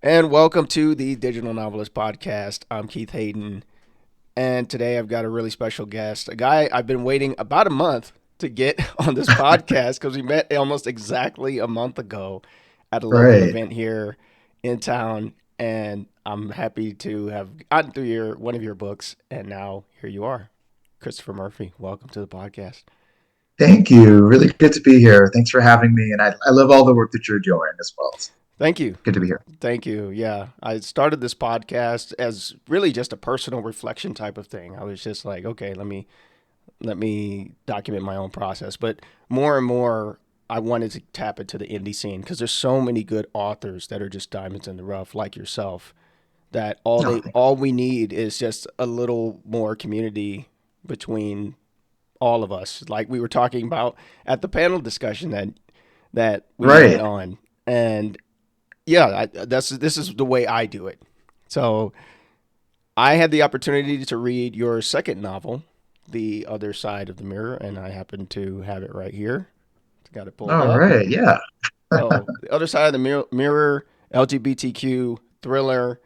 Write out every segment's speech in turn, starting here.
And welcome to the Digital Novelist Podcast. I'm Keith Hayden, and today I've got a really special guest, a guy I've been waiting about a month to get on this podcast because we met almost exactly a month ago at a local Right. event here in town. And I'm happy to have gotten through one of your books, and now here you are, Christopher Murphy. Welcome to the podcast. Thank you. Really good to be here. Thanks for having me. And I love all the work that you're doing as well. It's Thank you. good to be here. Thank you. Yeah. I started this podcast as really just a personal reflection type of thing. I was just like, okay, let me document my own process. But more and more I wanted to tap into the indie scene because there's so many good authors that are just diamonds in the rough like yourself that Oh, thank all we need is just a little more community between all of us. Like we were talking about at the panel discussion that you. we met Right. on. And yeah, this is the way I do it. So I had the opportunity to read your second novel, The Other Side of the Mirror, and I happen to have it right here. Got it pulled All up. right. Yeah. So The Other Side of the Mirror, LGBTQ Thriller,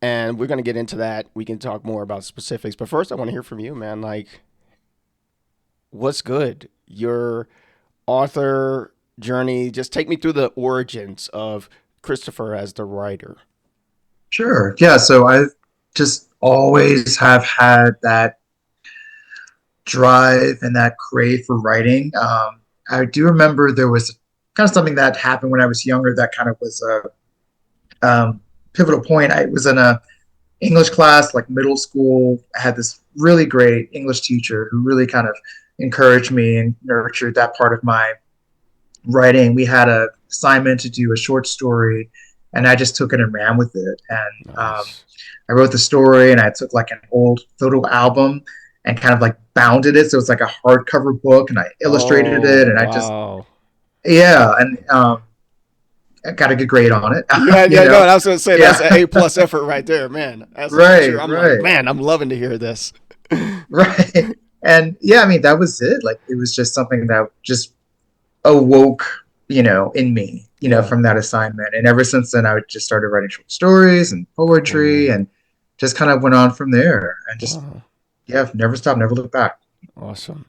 and we're going to get into that. We can talk more about specifics, but first I want to hear from you, man. Like, what's good? Your author journey. Just take me through the origins of Christopher as the writer. Sure. Yeah. So I just always have had that drive and that crave for writing. I do remember there was kind of something that happened when I was younger that kind of was a pivotal point. I was in a English class, like middle school. I had this really great English teacher who really kind of encouraged me and nurtured that part of my writing. We had a assignment to do a short story, and I just took it and ran with it. And Nice. I wrote the story, and I took like an old photo album and kind of like bounded it, so it's like a hardcover book, and I illustrated Oh, it, and I just wow. yeah, and I got a good grade on it. Yeah, you yeah, no, know, I was gonna say that's yeah, an A plus effort right there, man. As a teacher, right, I'm like, right. man, I'm loving to hear this. Right. And yeah, I mean, that was it. Like, it was just something that just awoke, in me, Yeah, from that assignment. And ever since then, I just started writing short stories and poetry cool. and just kind of went on from there. And just, Wow, yeah, never stopped, never looked back. awesome.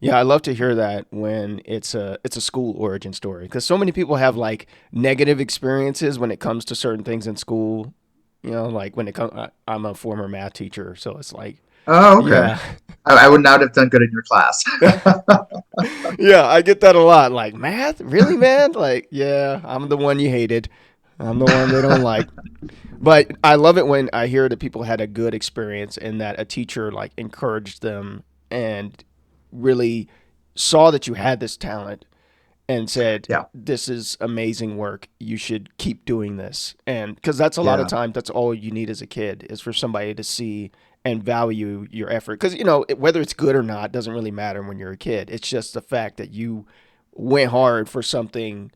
Yeah, I love to hear that when it's a school origin story because so many people have like negative experiences when it comes to certain things in school. You know, like when it comes, I'm a former math teacher, so it's like, Oh, okay. yeah, I would not have done good in your class. yeah, I get that a lot. Like math, really, man? Like, yeah, I'm the one you hated. I'm the one they don't like. But I love it when I hear that people had a good experience and that a teacher like encouraged them and really saw that you had this talent and said, Yeah, "This is amazing work. You should keep doing this." And because that's a lot of yeah, times that's all you need as a kid is for somebody to see and value your effort. Because whether it's good or not doesn't really matter when you're a kid. It's just the fact that you went hard for something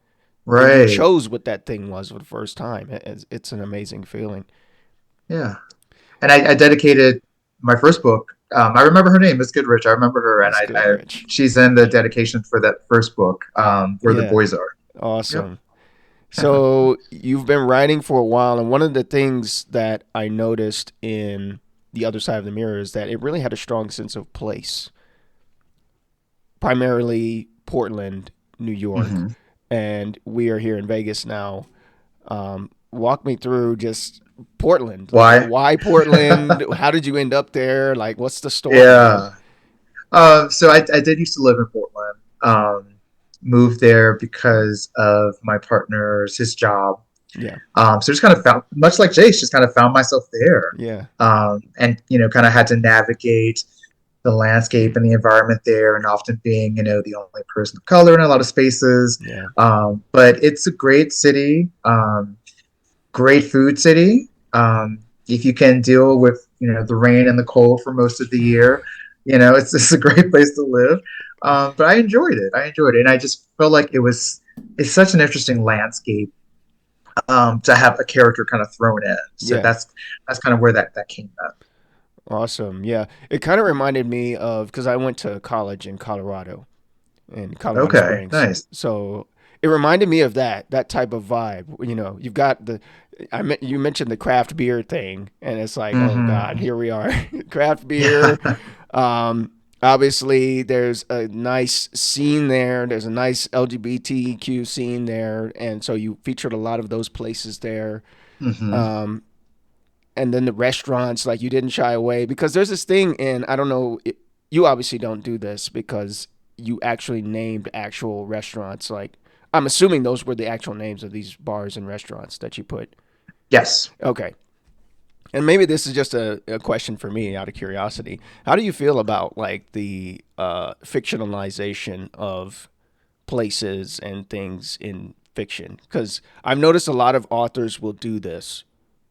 and you right. chose what that thing was for the first time. It's an amazing feeling. Yeah. And I dedicated my first book. I remember her name, Miss Goodrich. I remember her, and It's good, Rich. she's in the dedication for that first book, Where the Yeah, Boys Are. Yep. awesome. So you've been writing for a while, and one of the things that I noticed in The Other Side of the Mirror is that it really had a strong sense of place, primarily Portland, New York, hmm and we are here in Vegas now. Walk me through just Portland. Like, Why? why Portland? How did you end up there? Like, what's the story, man? Yeah. So I did used to live in Portland. Moved there because of my partner's his job. Yeah, So just kind of found, much like Jace, just kind of found myself there. yeah, And kind of had to navigate the landscape and the environment there, and often being, the only person of color in a lot of spaces. yeah, But it's a great city, great food city. If you can deal with, the rain and the cold for most of the year, it's a great place to live. But I enjoyed it. I enjoyed it, and I just felt like it's such an interesting landscape, to have a character kind of thrown in. So yeah. that's kind of where that came up. Awesome. Yeah. It kind of reminded me of because I went to college in Colorado Springs. Okay, nice. So It reminded me of that type of vibe. You know, you've got you mentioned the craft beer thing, and it's like, oh God, Hmm. here we are, craft beer. Yeah. Obviously, there's a nice scene there. There's a nice LGBTQ scene there, and so you featured a lot of those places there. Hmm. Um, and then the restaurants, like you didn't shy away because there's this thing, and I don't know, you obviously don't do this because you actually named actual restaurants. Like I'm assuming those were the actual names of these bars and restaurants that you put. Yes. Okay. And maybe this is just a question for me out of curiosity. How do you feel about like the fictionalization of places and things in fiction? Because I've noticed a lot of authors will do this.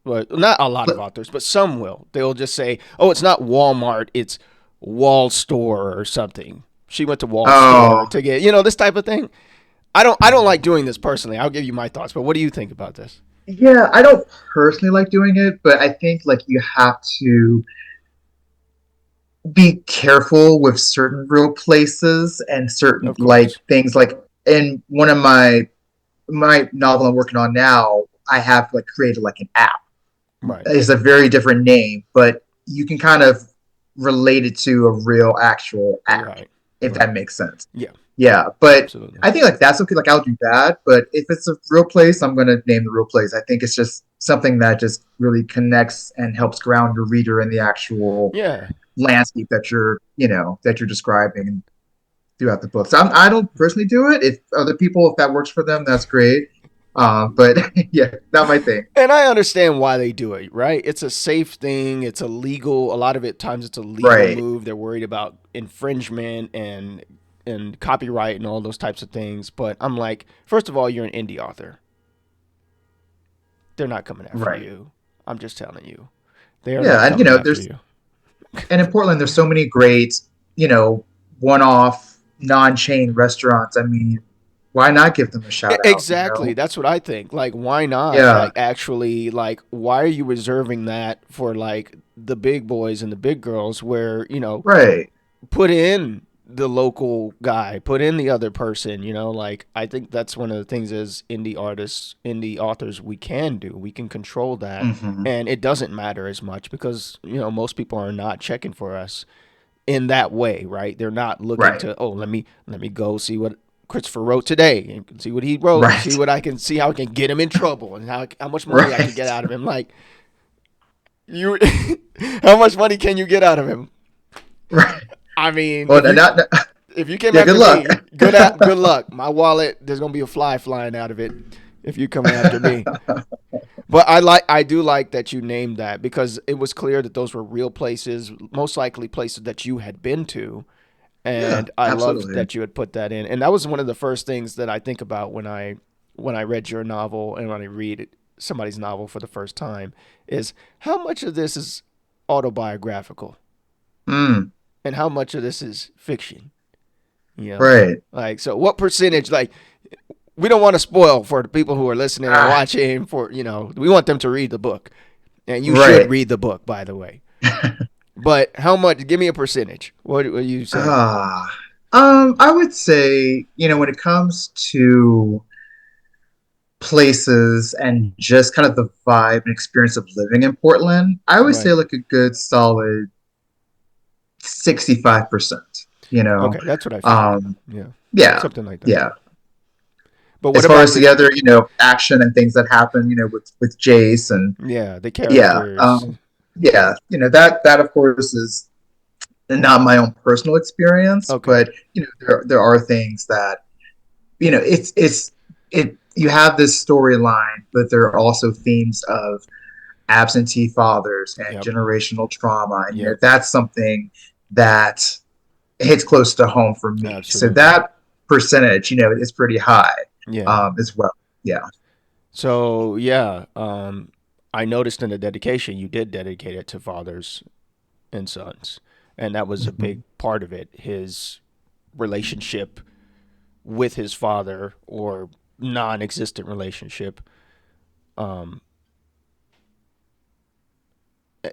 Well, not a lot of authors, but some will. They'll just say, "Oh, it's not Walmart, it's Wall Store or something." She went to Wall Store Oh, to get, you know, this type of thing. I don't like doing this personally. I'll give you my thoughts, but what do you think about this? yeah. I don't personally like doing it, but I think like you have to be careful with certain real places and certain Of like course. things. Like in one of my novel I'm working on now, I have like created like an app. Right. It's a very different name, but you can kind of relate it to a real actual app, Right. if Right. that makes sense. Yeah, Yeah, but absolutely. I think like that's okay. Like I'll do that, but if it's a real place, I'm gonna name the real place. I think it's just something that just really connects and helps ground your reader in the actual Yeah. landscape that you're describing throughout the book. So I don't personally do it. If other people, if that works for them, that's great. But yeah, not my thing. And I understand why they do it, right? It's a safe thing. It's a legal. A lot of it times it's a legal Right, move. They're worried about infringement and copyright and all those types of things. But I'm like, first of all, you're an indie author. They're not coming after right. you. I'm just telling you, they are not Yeah, and coming after there's you. and in Portland, there's so many great, you know, one-off, non-chain restaurants. I mean, why not give them a shout out? You Exactly. know? That's what I think. Like, why not? Yeah, Like, actually, like, why are you reserving that for like the big boys and the big girls? Where right, put in the local guy, put in the other person, like I think that's one of the things as indie artists, indie authors we can do. We can control that hmm, and it doesn't matter as much because, most people are not checking for us in that way, right? They're not looking right, to, oh, let me go see what Christopher wrote today and see what he wrote and see right, what I can see how I can get him in trouble and how much money I can get right, out of him. Like you how much money can you get out of him? right. I mean, Well, not, if you came yeah. Good after luck. me, good luck. My wallet, there's gonna be a fly flying out of it if you coming after me. But I do like that you named that because it was clear that those were real places, most likely places that you had been to, Yeah, and I loved absolutely. that you had put that in. And that was one of the first things that I think about when I read your novel and when I read somebody's novel for the first time is how much of this is autobiographical Mm, and how much of this is fiction. You know, right. like so, what percentage? Like, we don't want to spoil for the people who are listening or Ah, watching. We want them to read the book, and you should right. read the book, by the way. But how much? Give me a percentage. What do you say? Ah, I would say, when it comes to places and just kind of the vibe and experience of living in Portland, I would say Right. like a good solid 65%, you know. Okay, that's what I figured. Um, Yeah, yeah, something like that. yeah. But what As far about as the the other, action and things that happen, with Jace and yeah the yeah, characters? yeah, that of course is not my own personal experience, Okay. but there are things that it you have this storyline, but there are also themes of absentee fathers and Yep. generational trauma, and Yep. that's something that hits close to home for me. So Absolutely. that percentage, is pretty high, Yeah. as well. Yeah. So yeah, I noticed in the dedication you did dedicate it to fathers and sons, and that was a big Mhm. part of it. His relationship with his father or non-existent relationship. Um,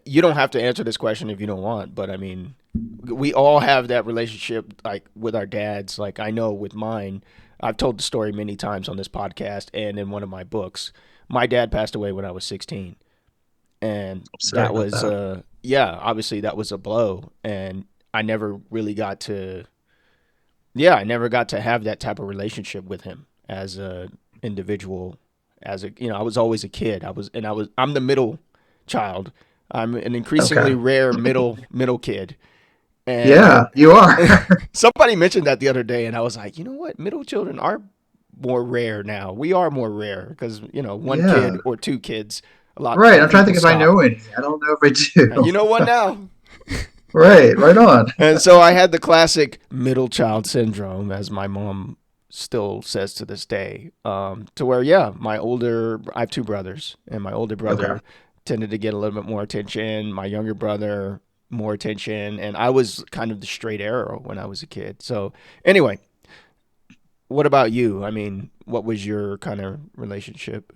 you don't have to answer this question if you don't want, but I mean, we all have that relationship like with our dads. Like I know with mine, I've told the story many times on this podcast and in one of my books. My dad passed away when I was 16, and I'm sorry that about was that. yeah, obviously that was a blow, and I never really got to yeah, I never got to have that type of relationship with him as a individual. As a I was always a kid. I'm the middle child. I'm an increasingly Okay. rare middle kid. And Yeah, you are. somebody mentioned that the other day, and I was like, you know what? Middle children are more rare now. We are more rare because one Yeah. kid or two kids. A Right. lot of I'm trying to people think if I stop. know any. I don't know if I do. You know what now? Right. Right on. And so I had the classic middle child syndrome, as my mom still says to this day, to where, yeah, I have two brothers, and my older Okay. brother tended to get a little bit more attention, my younger brother, more attention, and I was kind of the straight arrow when I was a kid. So, anyway, what about you? I mean, what was your kind of relationship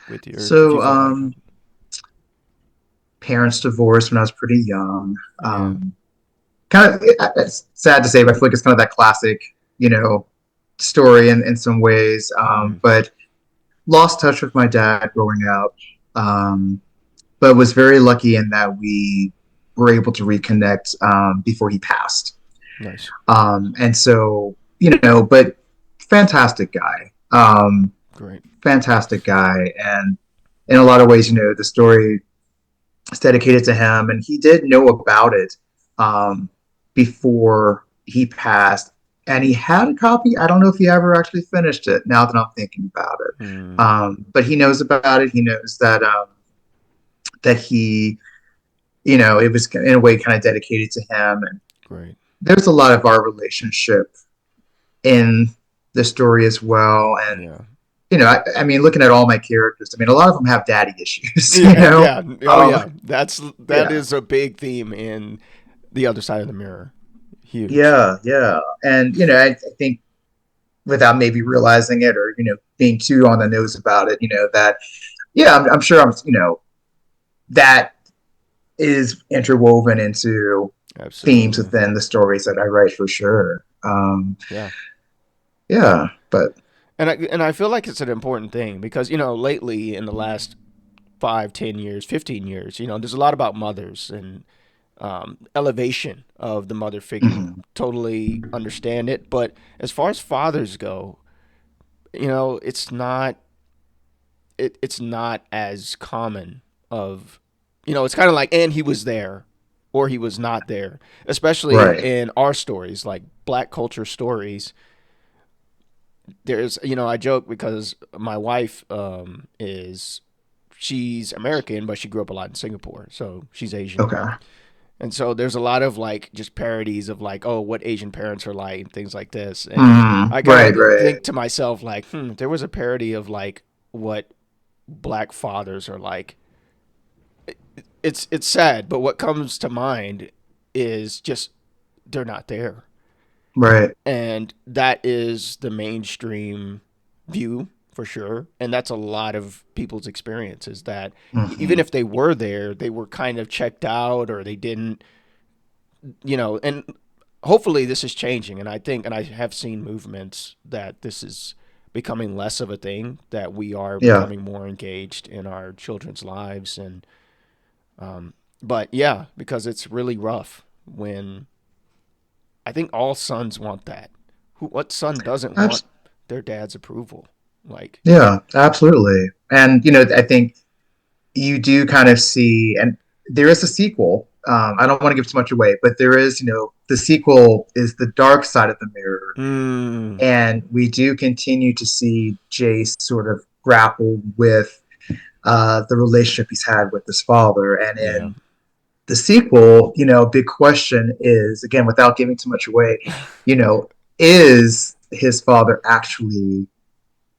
with if you So, feel like, parents divorced when I was pretty young. yeah, Kind of, it's sad to say, but I feel like it's kind of that classic, you know, story in some ways. mm, But lost touch with my dad growing up. Um, but was very lucky in that we were able to reconnect before he passed. nice, And so, but fantastic guy. great, Fantastic guy. And in a lot of ways, the story is dedicated to him. And he did know about it um, before he passed. And he had a copy. I don't know if he ever actually finished it now that I'm thinking about it. mm, But he knows about it. He knows that he, it was in a way kind of dedicated to him. And great, there's a lot of our relationship in the story as well. And yeah. I mean, looking at all my characters, I mean, a lot of them have daddy issues. Yeah, yeah. Oh, Um, yeah. That yeah, is a big theme in The Other Side of the Mirror. Huge. yeah, and I think without maybe realizing it or being too on the nose about it, that yeah, I'm sure that is interwoven into themes Absolutely. within the stories that I write for sure. Yeah. Yeah, but And I feel like it's an important thing because lately in the last 5, 10 years, 15 years, there's a lot about mothers and elevation of the mother figure. mhm, Totally understand it, but as far as fathers go, it's not as common of it's kind of like and he was there or he was not there, especially right. in our stories, like black culture stories. There's I joke because my wife is she's American, but she grew up a lot in Singapore, so she's Asian. Okay. And so there's a lot of like just parodies of like, oh, what Asian parents are like and things like this. And I kind Right, of right. think to myself like, there was a parody of like what black fathers are like. It's sad, but what comes to mind is just they're not there. Right. And that is the mainstream view for sure. And that's a lot of people's experiences that even Hmm. if they were there, they were kind of checked out or they didn't, and hopefully this is changing. And I think, and I have seen movements that this is becoming less of a thing, that we are Yeah. becoming more engaged in our children's lives. And, but yeah, because it's really rough when I think all sons want that. What son doesn't want Abs- their dad's approval? Like, yeah, absolutely. And I think you do kind of see, and there is a sequel. I don't want to give too much away, but there is, the sequel is the dark side of the mirror, mm, and we do continue to see Jace sort of grapple with the relationship he's had with his father, and yeah, in the sequel, a big question is, again, without giving too much away, you know, is his father actually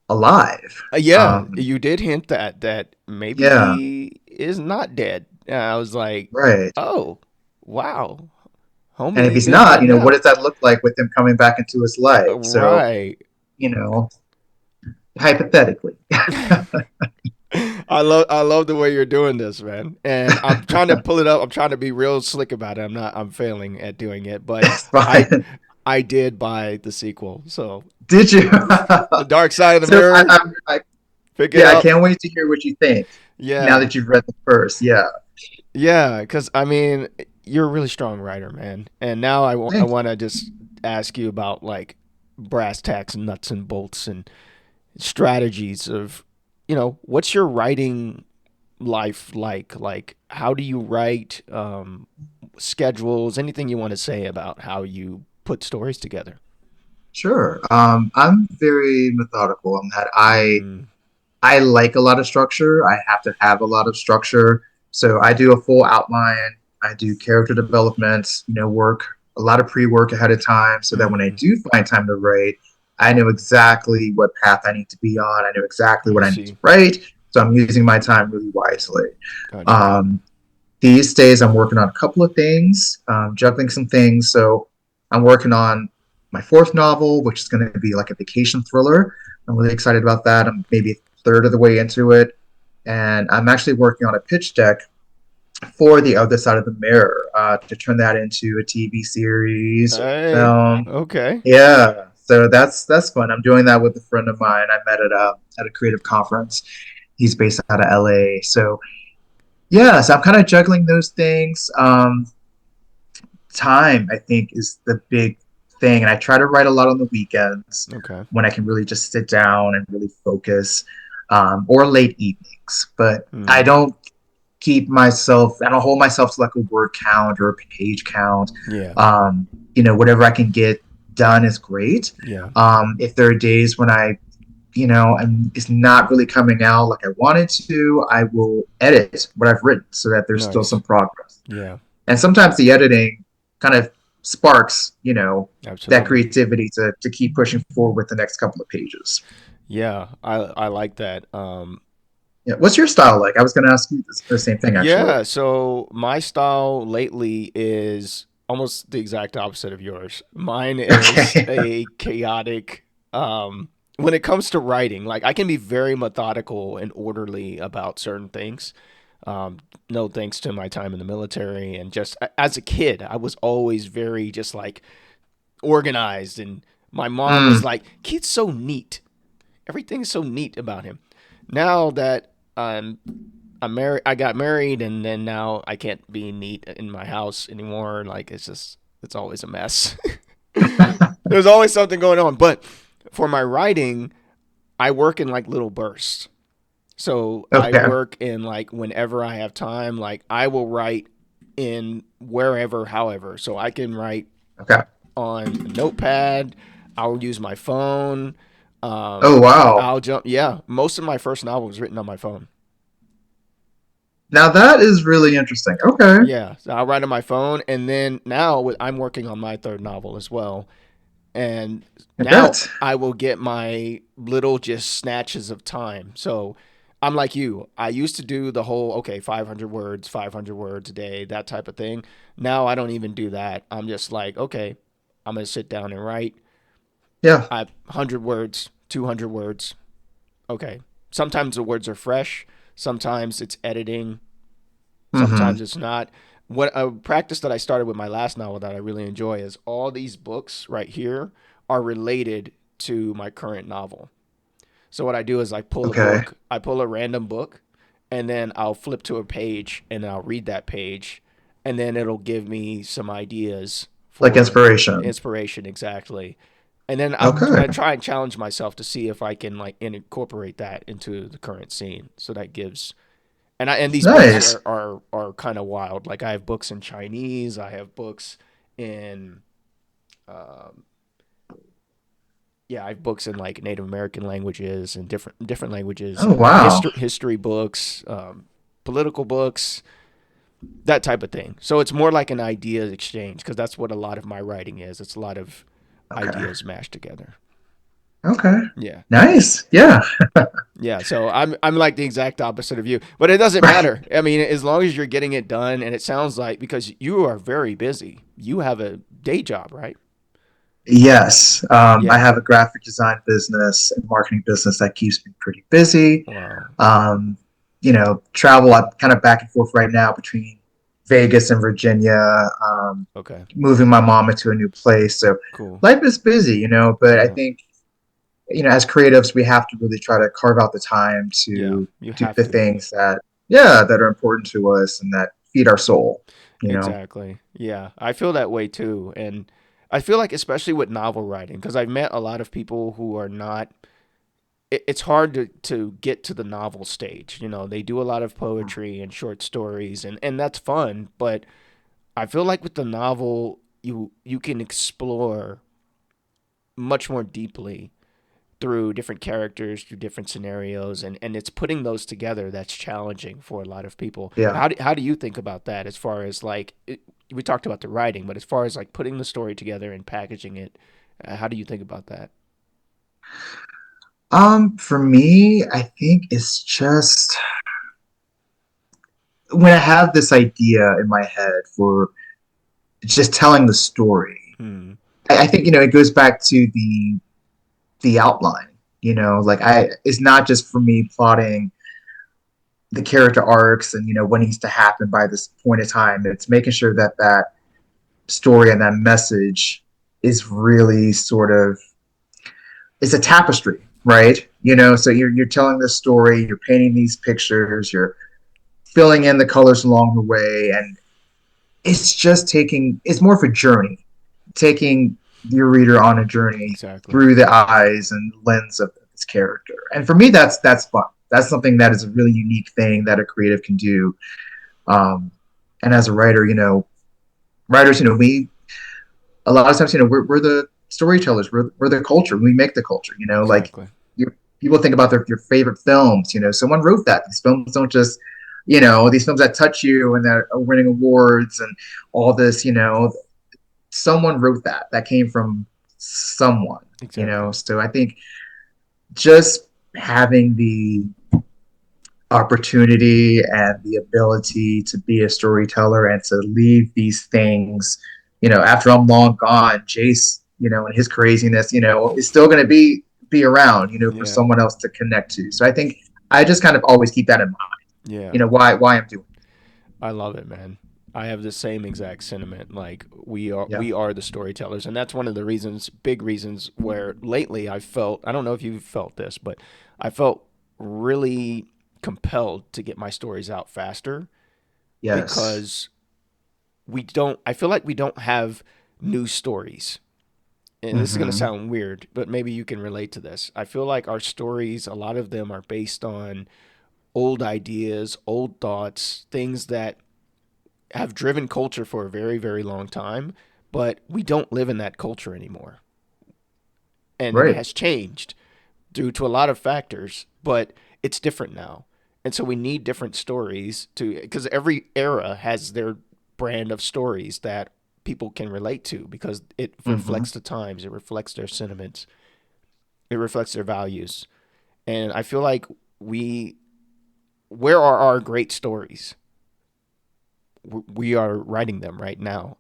alive? yeah. Um, You did hint that maybe yeah, he is not dead. And I was like, right. oh, wow, And if homie he's been not, dead what now. does that look like with him coming back into his life? So, Right. you know, hypothetically. I love the way you're doing this, man. And I'm trying to pull it up. I'm trying to be real slick about it. I'm failing at doing it, but It's I fine. I did buy the sequel. So Did you? The Dark Side of the So Mirror. Pick it yeah, I up. can't wait to hear what you think now Yeah. that you've read the first. Yeah, Yeah, because I mean, you're a really strong writer, man. And now I thank want to just ask you about like brass tacks, nuts and bolts, and strategies of, what's your writing life like? Like, how do you write? Schedules, anything you want to say about how you put stories together? Sure. I'm very methodical in that Mm, I like a lot of structure. I have to have a lot of structure. So I do a full outline. I do character development, work a lot of pre-work ahead of time so that when I mm, do find time to write, I know exactly what path I need to be on. I know exactly I what I need to see. write. So I'm using my time really wisely. Gotcha. Um, these days, I'm working on a couple of things, juggling some things. So I'm working on my fourth novel, which is going to be like a vacation thriller. I'm really excited about that. I'm maybe a third of the way into it. And I'm actually working on a pitch deck for The Other Side of the Mirror to turn that into a TV series or Hey, film. okay. Yeah, so that's fun. I'm doing that with a friend of mine. I met at a creative conference. He's based out of LA. So yeah, so I'm kind of juggling those things. Time, I think, is the big thing. And I try to write a lot on the weekends Okay. when I can really just sit down and really focus, or late evenings. But Mm, I don't hold myself to like a word count or a page count. yeah. Whatever I can get done is great. Yeah. If there are days when and it's not really coming out like I wanted to, I will edit what I've written so that there's still Nice. some progress. Yeah. And sometimes the editing kind of sparks, that Absolutely. creativity to keep pushing forward with the next couple of pages. Yeah. I like that. Yeah. What's your style like? I was going to ask you the same thing, actually. Yeah. So my style lately is almost the exact opposite of yours. Mine is Okay. a chaotic. When it comes to writing, like I can be very methodical and orderly about certain things. Um, no thanks to my time in the military and just as a kid, I was always very just like organized, and my mom was Mm, like, "Kid's so neat. Everything's so neat about him." Now that I'm married, I got married, and then now I can't be neat in my house anymore. Like it's always a mess. There's always something going on. But for my writing, I work in like little bursts. So I okay. work in like whenever I have time. Like I will write in wherever, however. So I can write Okay. on a notepad. I'll use my phone. Oh, wow. I'll jump. Yeah, most of my first novel was written on my phone. Now that is really interesting. Okay. Yeah, so I'll write on my phone, and then now I'm working on my third novel as well. And I now bet. I will get my little just snatches of time. So I'm like you. I used to do the whole 500 words a day, that type of thing. Now I don't even do that. I'm just like, okay, I'm gonna sit down and write. Yeah. 100 words, 200 words. Okay. Sometimes the words are fresh. Sometimes it's editing. Mm-hmm. Sometimes it's not. What a practice that I started with my last novel that I really enjoy is all these books right here are related to my current novel. So what I do is Okay. I pull a random book, and then I'll flip to a page and I'll read that page, and then it'll give me some ideas Like for inspiration. inspiration exactly. And then Okay. I try and challenge myself to see if I can like incorporate that into the current scene. So that gives and these books Nice. are kind of wild. Like I have books in Chinese, I have books in um, yeah, I have books in like Native American languages and different languages, Oh, wow. history books, political books, that type of thing. So it's more like an idea exchange because that's what a lot of my writing is. It's a lot of Okay. ideas mashed together. Okay. Yeah. Nice. Yeah. Yeah, so I'm like the exact opposite of you, but it doesn't Right. matter. I mean, as long as you're getting it done, and it sounds like because you are very busy, you have a day job, right? Yes. I Yeah. have a graphic design business and marketing business that keeps me pretty busy. Wow. Um, travel. I'm kind of back and forth right now between Vegas and Virginia, Okay. moving my mom into a new place. So Cool. life is busy, but I Yeah. think as creatives, we have to really try to carve out the time Yeah, to you do have the to. things that, yeah, that are important to us and that feed our soul, you know? Exactly. Yeah, I feel that way too. And I feel like, especially with novel writing, because I've met a lot of people who are not, it's hard to get to the novel stage. You know, they do a lot of poetry and short stories, and that's fun. But I feel like with the novel, you can explore much more deeply through different characters, through different scenarios, and it's putting those together that's challenging for a lot of people. Yeah. How do you think about that as far as like we talked about the writing, but as far as like putting the story together and packaging it, how do you think about that? For me, I think it's just when I have this idea in my head for just telling the story, Hmm. I think, it goes back to the outline, like it's not just for me plotting the character arcs and, what needs to happen by this point of time. It's making sure that that story and that message is really sort of, it's a tapestry, right? So you're telling this story, you're painting these pictures, you're filling in the colors along the way, and it's more of a journey, taking your reader on a journey Exactly. through the eyes and lens of this character. And for me, that's fun. That's something that is a really unique thing that a creative can do. Um, and as a writer, writers, we a lot of times, we're the storytellers. We're the culture. We make the culture. Like Exactly. people think about your favorite films. Someone wrote that. These films don't just, these films that touch you and that are winning awards and all this. Someone wrote that. That came from someone. Exactly. So I think just having the opportunity and the ability to be a storyteller and to leave these things, after I'm long gone, Jace, and his craziness, is still going to be around, for Yeah. someone else to connect to. So I think I just kind of always keep that in mind, Yeah. why I'm doing I love it, man. I have the same exact sentiment. Like it. Yeah. we are the storytellers, and that's one of the reasons, big reasons, where lately I felt, I don't know if you've felt this, but I felt really compelled to get my stories out faster Yes. because we don't. I feel like we don't have new stories. And this is going to Mm-hmm. sound weird, but maybe you can relate to this. I feel like our stories, a lot of them are based on old ideas, old thoughts, things that have driven culture for a very, very long time, but we don't live in that culture anymore. And it Right. has changed due to a lot of factors, but it's different now. And so we need different stories to, because every era has their brand of stories that people can relate to because it Mm-hmm. reflects the times, it reflects their sentiments, it reflects their values. And I feel like we, where are our great stories? We are writing them right now.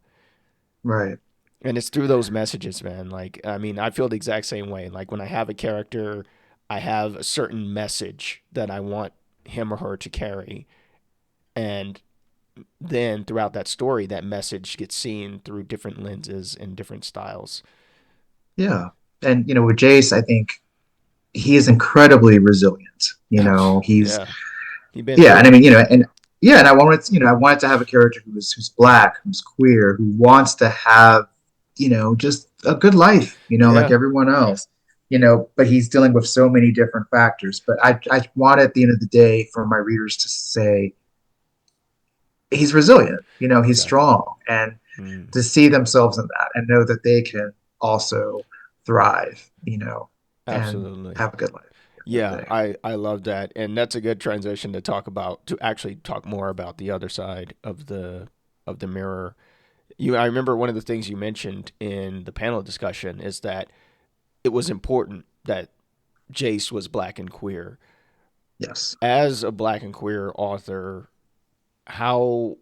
Right. And it's through those messages, man. Like, I mean, I feel the exact same way. Like, when I have a character, I have a certain message that I want him or her to carry. And then throughout that story, that message gets seen through different lenses and different styles. Yeah. And with Jace, I think he is incredibly resilient. He's Yeah, he been Yeah, through and I it. mean, and yeah, and I wanted to have a character who's black, who's queer, who wants to have, just a good life, like Yeah, everyone else, but he's dealing with so many different factors. But I want at the end of the day for my readers to say he's resilient, he's exactly. strong, and Mm, to see themselves in that and know that they can also thrive, and absolutely. have a good life at the end of the Yeah, day. I love that, and that's a good transition to talk about, to actually talk more about the other side of the mirror. I remember one of the things you mentioned in the panel discussion is that it was important that Jace was black and queer. Yes. As a black and queer author, how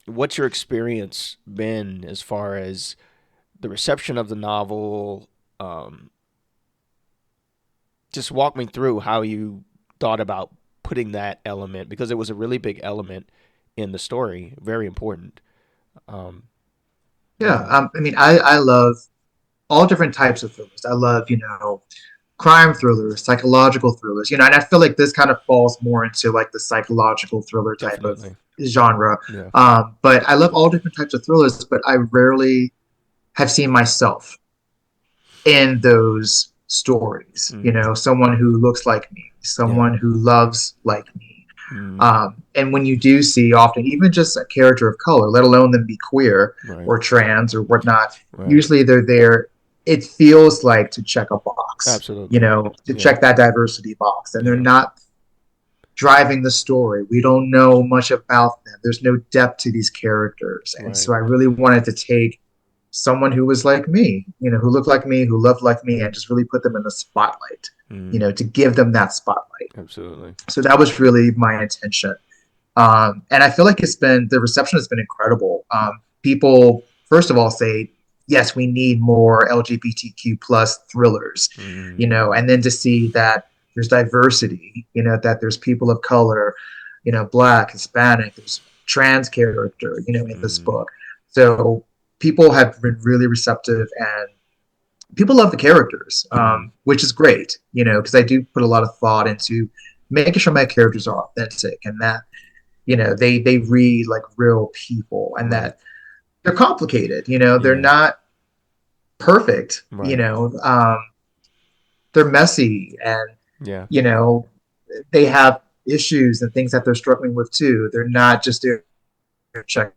what's your experience been as far as the reception of the novel? Um, just walk me through how you thought about putting that element because it was a really big element in the story, very important. Um, Yeah. and I mean, I love all different types of films. I love, crime thrillers, psychological thrillers, and I feel like this kind of falls more into like the psychological thriller type of Definitely. genre. Yeah. But I love all different types of thrillers, but I rarely have seen myself in those stories. Mm. Someone who looks like me, Yeah. someone who loves like me. Mm. And when you do see often, even just a character of color, let alone them be queer Right. or trans or whatnot, Right. usually they're there. It feels like to check a box, Absolutely. to Yeah. check that diversity box. And they're Yeah. not driving the story. We don't know much about them. There's no depth to these characters. And Right. so I really wanted to take someone who was like me, who looked like me, who loved like me, and just really put them in the spotlight, Mm. to give them that spotlight. Absolutely. So that was really my intention. And I feel like the reception has been incredible. People, first of all, say, yes, we need more LGBTQ plus thrillers, Mm. and then to see that there's diversity, that there's people of color, Black, Hispanic, there's trans character, in this Mm. book. So people have been really receptive and people love the characters, Mm. which is great, because I do put a lot of thought into making sure my characters are authentic and that they read like real people and Right. that they're complicated. They're Yeah. not perfect. Right. They're messy and Yeah. you know they have issues and things that they're struggling with too. They're not just there to check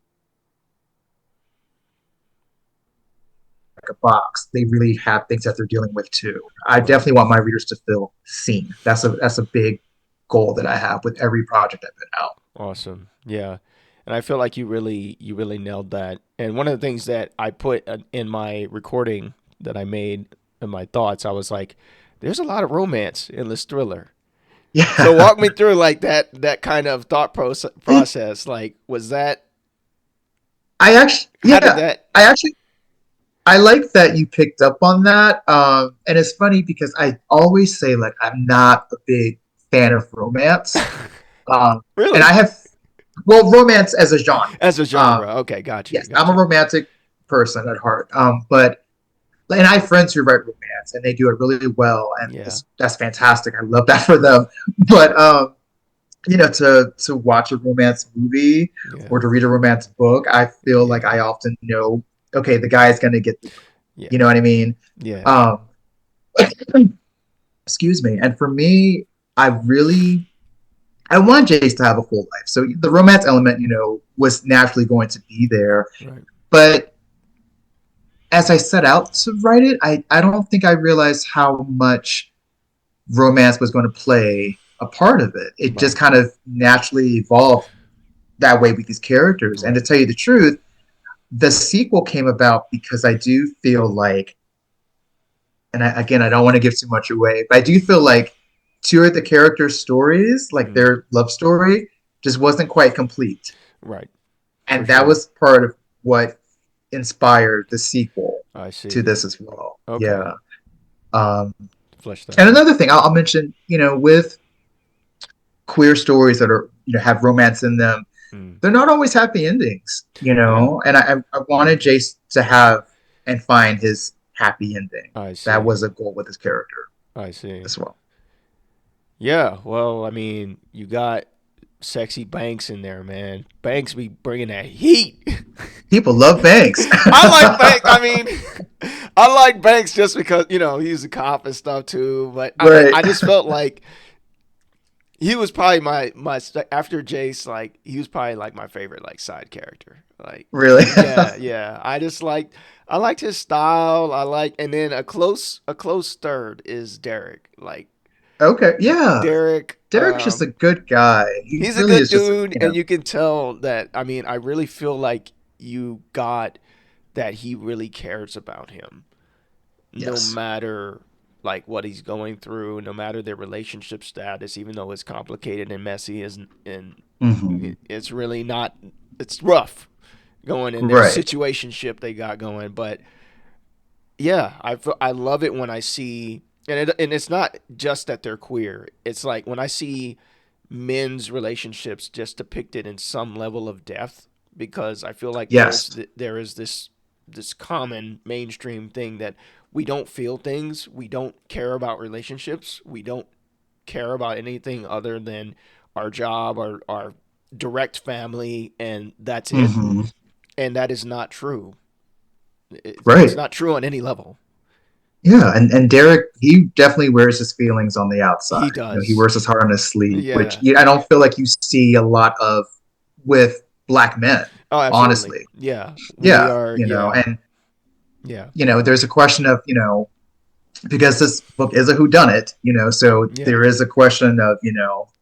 a box. They really have things that they're dealing with too. I Right. definitely want my readers to feel seen. That's a big goal that I have with every project I put out. Awesome. Yeah. And I feel like you really nailed that. And one of the things that I put in my recording that I made in my thoughts, I was like, there's a lot of romance in this thriller. So Yeah. walk me through like that kind of thought process. Like, was that I actually, how did yeah, that? I actually I like that you picked up on that. And it's funny because I always say like I'm not a big fan of romance. And Really? I have romance as a genre. As a Um, genre. Okay, got you. yes, I'm a Got you. romantic person at heart. But and I have friends who write romance and they do it really well, and Yeah. that's fantastic. I love that for them. But to watch a romance movie Yeah. or to read a romance book, I feel like Yeah. I often know, okay, the guy is going to get the girl. You Yeah. know what I mean? Yeah. Um, excuse me. And for me, I really I want Jace to have a full life. So the romance element, was naturally going to be there. Right. But as I set out to write it, I don't think I realized how much romance was going to play a part of it. It just Right. kind of naturally evolved that way with these characters. And to Right. tell you the truth, the sequel came about because I do feel like, and again, I don't want to give too much away, but I do feel like two of the characters' stories, like Mm. their love story, just wasn't quite complete. Right. For And that sure. was part of what inspired the sequel I to see. this as well. Okay. Yeah. Um, Flesh that and out. another thing I'll mention, with queer stories that are, have romance in them, Mm. they're not always happy endings, Yeah. and I wanted Jace to have and find his happy ending. I That see. was a goal with his character I see. as well. Yeah. Well, I mean, you got sexy Banks in there, man. Banks be bringing that heat. People love Banks. I like Banks. I mean, I like Banks just because he's a cop and stuff too. But Right. I just felt like he was probably my after Jace. Like he was probably like my favorite like side character. Like Really. yeah, yeah. I liked his style. And then a close third is Derek. Like Okay. Yeah. Derek. Derek's just a good guy. He He's a really good is just dude, and you can tell that. I mean, I really feel like you got that he really cares about him, no yes. matter like what he's going through, no matter their relationship status, even though it's complicated and messy, and Hmm. it's really not. It's rough going in their Right. situationship they got going, but yeah, I love it when I see, and it's not just that they're queer. It's like when I see men's relationships just depicted in some level of depth, because I feel like Yes. there is this common mainstream thing that we don't feel things. We don't care about relationships. We don't care about anything other than our job, our direct family, and that's it. Hmm. And that is not true. It's Right. not true on any level. Yeah, and Derek, he definitely wears his feelings on the outside. He You know, he does. wears his heart on his sleeve, which Yeah. I don't feel like you see a lot of with black men, Oh, absolutely. honestly. Yeah. We Yeah, are. you know, Yeah. and Yeah. there's a question of, because this book is a whodunit, so Yeah. there is a question of,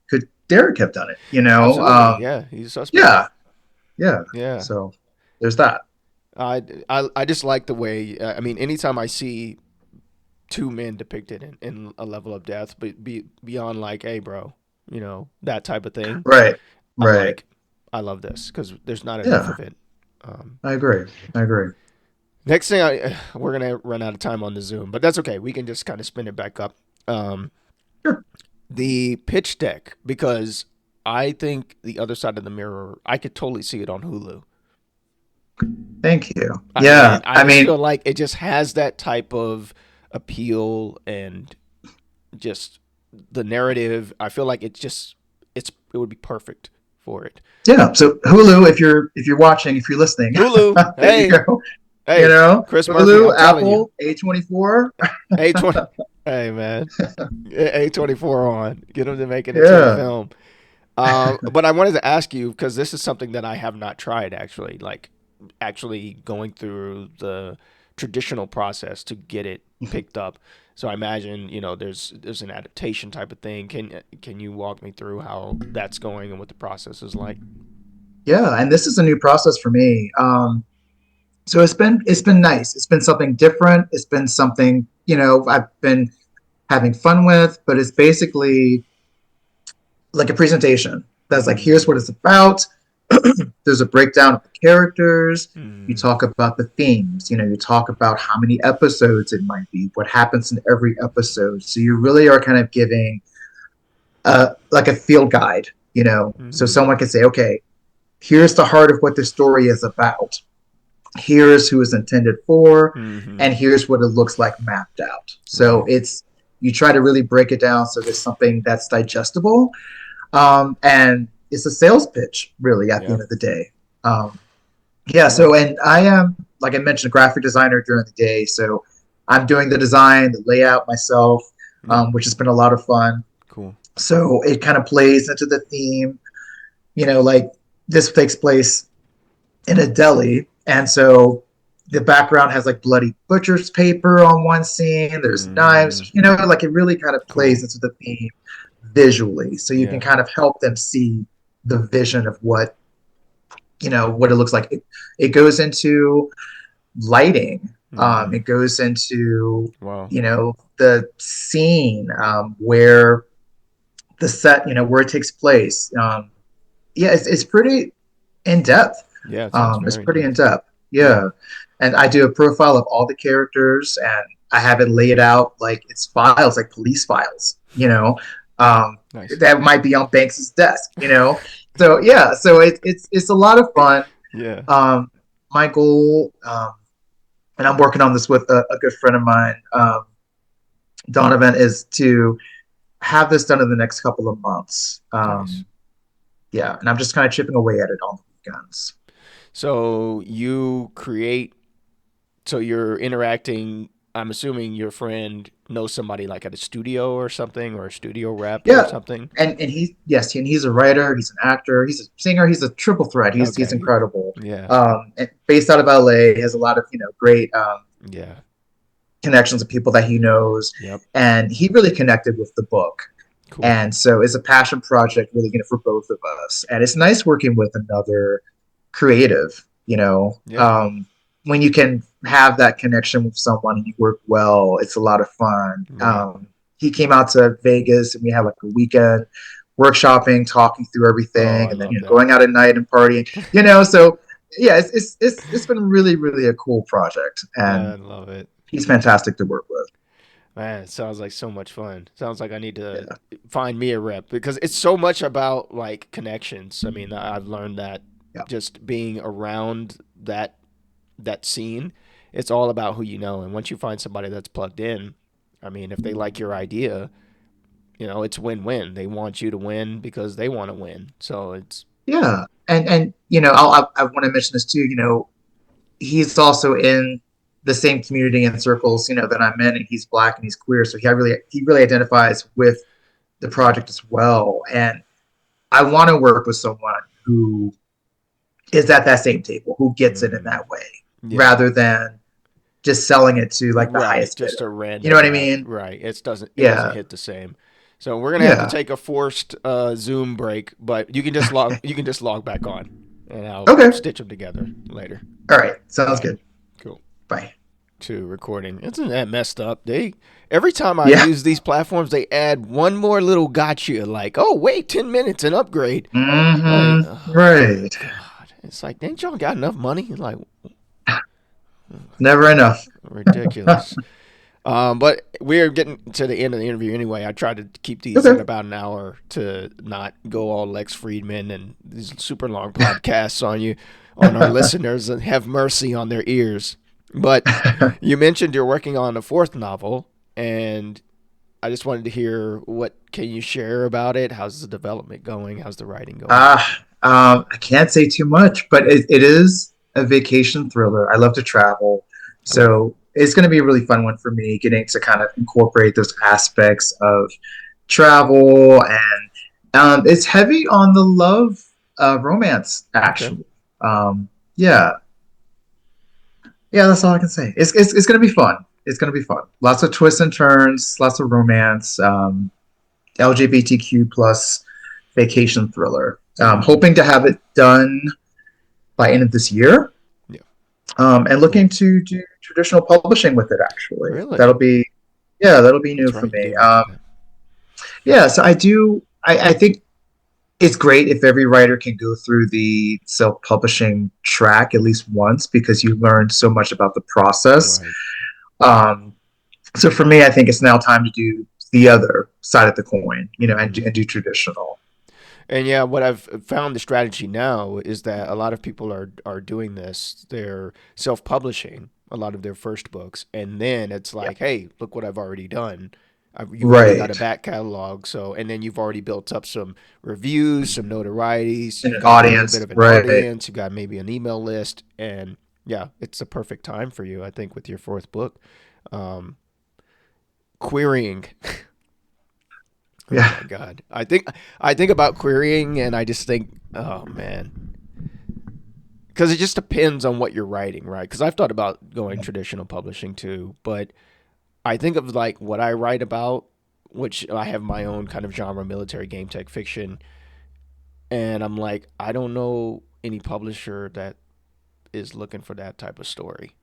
could Derek have done it? Absolutely. Yeah. He's a suspect. Yeah, yeah. Yeah. So there's that. I just like the way. I mean, anytime I see two men depicted in a level of death, but beyond like, hey, bro, that type of thing. Right, I'm right. like, I love this because there's not enough Yeah, of it. Um, I agree. I agree. Next thing, we're gonna run out of time on the Zoom, but that's okay. We can just kind of spin it back up. Um, Sure. the pitch deck, because I think the other side of the mirror, I could totally see it on Hulu. Thank you. And Yeah, I I just mean, feel like it just has that type of appeal and just the narrative. I feel like it would be perfect for it. yeah. So Hulu, if you're watching, if you're listening, Hulu, there you hey, go. hey, Chris Murphy, Hulu, I'm telling you, Apple, A24. A20, hey man, A24 on, get them to make it into a Yeah. film. But I wanted to ask you because this is something that I have not tried actually, like actually going through the traditional process to get it picked up. So I imagine there's an adaptation type of thing. Can you walk me through how that's going and what the process is like? Yeah, and this is a new process for me. So it's been nice. It's been something different. It's been something I've been having fun with, but it's basically like a presentation that's like, here's what it's about. There's a breakdown of the characters. You Mm, talk about the themes. You talk about how many episodes it might be, what happens in every episode. So you really are kind of giving like a field guide. So mm-hmm. someone can say, okay, here's the heart of what the story is about. Here's who it's intended for, Mm-hmm. and here's what it looks like mapped out. So Right. it's you try to really break it down so there's something that's digestible, and it's a sales pitch really at the Yeah. end of the day. Yeah. Yeah. So, and I am, like I mentioned, a graphic designer during the day. So I'm doing the design, the layout myself, Yeah. which has been a lot of fun. Cool. So it kind of plays into the theme. Like this takes place in a deli, and so the background has like bloody butcher's paper on one scene. There's Mm, knives. Like it really kind of plays cool. into the theme visually, so you can Yeah. kind of help them see the vision of what it looks like. It goes into lighting. Mm-hmm. It goes into Wow. the scene, where the set, where it takes place. Yeah, it's pretty in depth. Yeah, it sounds It's very in pretty in depth. depth. Yeah. Yeah, and I do a profile of all the characters, and I have it laid out like it's files, like police files. Um, Nice. that might be on Banks's desk. So yeah, so it's a lot of fun. Yeah. Um, my goal, and I'm working on this with a good friend of mine, Donovan, is to have this done in the next couple of months. Nice. Yeah, and I'm just kind of chipping away at it on the weekends. So you create, so you're interacting. I'm assuming your friend knows somebody like at a studio or something, or a studio rep or Yeah, something. and and he's a writer, he's an actor, he's a singer, he's a triple threat. He's Okay. incredible. Yeah. And based out of LA, he has a lot of great Yeah. connections of people that he knows, Yep. and he really connected with the book. Cool. And so it's a passion project, really, for both of us. And it's nice working with another creative. Yeah. When you can have that connection with someone and you work well, it's a lot of fun. Right. He came out to Vegas and we had like a weekend workshopping, talking through Oh, everything, I and then love that. going out at night and partying. So yeah, it's been really really a cool project, and I love it. he's fantastic to work with. Man, it sounds like so much fun. Sounds like I need to Yeah. find me a rep because it's so much about like connections. I mean, I've learned that Yeah. just being around that scene it's all about who you know. And once you find somebody that's plugged in, I mean, if they like your idea, it's win-win. They want you to win because they want to win. So it's Yeah, and I want to mention this too. He's also in the same community and circles, that I'm in, and he's black and he's queer, so he really identifies with the project as well. And I want to work with someone who is at that same table, who gets it in mm, that way, yeah. rather than just selling it to like the Right, highest just a bidder. You know random what I guy. mean? Right, it doesn't Yeah, hit the same. So we're gonna have to yeah. take a forced Zoom break, but you can just log back on, and I'll Okay. stitch them together later. All right. All Sounds right, good. cool. Bye. To recording, isn't that messed up? They every time I Yeah. use these platforms, they add one more little gotcha, like, oh wait, 10 minutes and upgrade. Like, oh my Right. god, it's like, ain't y'all got enough money? Like, Never enough. ridiculous. But we're getting to the end of the interview anyway. I try to keep these at Okay. about an hour to not go all Lex Friedman and these super long podcasts on you, on our listeners, and have mercy on their ears. But you mentioned you're working on a fourth novel, and I just wanted to hear what can you share about it? How's the development going? How's the writing going? I can't say too much, but it is a vacation thriller. I love to travel, Cool. so it's going to be a really fun one for me, getting to kind of incorporate those aspects of travel, and it's heavy on the love romance, Okay. actually. Yeah, yeah, that's all I can say. It's going to be fun. It's going to be fun. Lots of twists and turns, lots of romance. LGBTQ plus vacation thriller. Mm-hmm. Hoping to have it done by end of this year, Yeah. and Cool. looking to do traditional publishing with it. Actually, Really? that'll be new That's for right. You me. did mention that. Yeah, so I do. I think it's great if every writer can go through the self-publishing track at least once, because you learn so much about the process. Right. Um, so for me, I think it's now time to do the other side of the coin, and Mm-hmm. do traditional. And yeah, what I've found the strategy now is that a lot of people are doing this. They're self-publishing a lot of their first books, and then it's Yeah. like, hey, look what I've already done. You've already got a Right. back catalog, so and then you've already built up some reviews, some notoriety. So In you've an got a little bit audience. of an Right. audience. You got maybe an email list, and yeah, it's the perfect time for you, I think, with your fourth book. Um, Querying. Oh Yeah. my god. I think about querying and I just think, oh man, because it just depends on what you're writing, right? Because I've thought about going traditional publishing too, but I think of like what I write about, which I have my own kind of genre, military game tech fiction, and I'm like, I don't know any publisher that is looking for that type of story.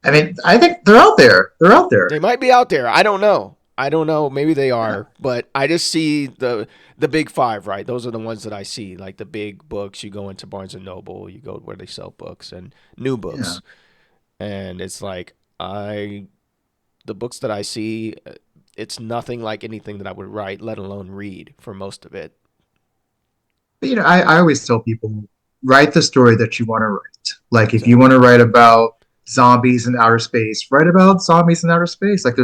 I mean, I think they're out there. They're out there. They might be out there. I don't know. I don't know. Maybe they Yeah. are, but I just see the big five, right? Those are the ones that I see, like the big books. You go into Barnes and Noble, you go where they sell books and new Yeah. books, and it's like I the books that I see, it's nothing like anything that I would write, let alone read for most of it. But I always tell people, write the story that you want to write. Like if you want Exactly. to write about zombies in outer space, write about zombies in outer space. Like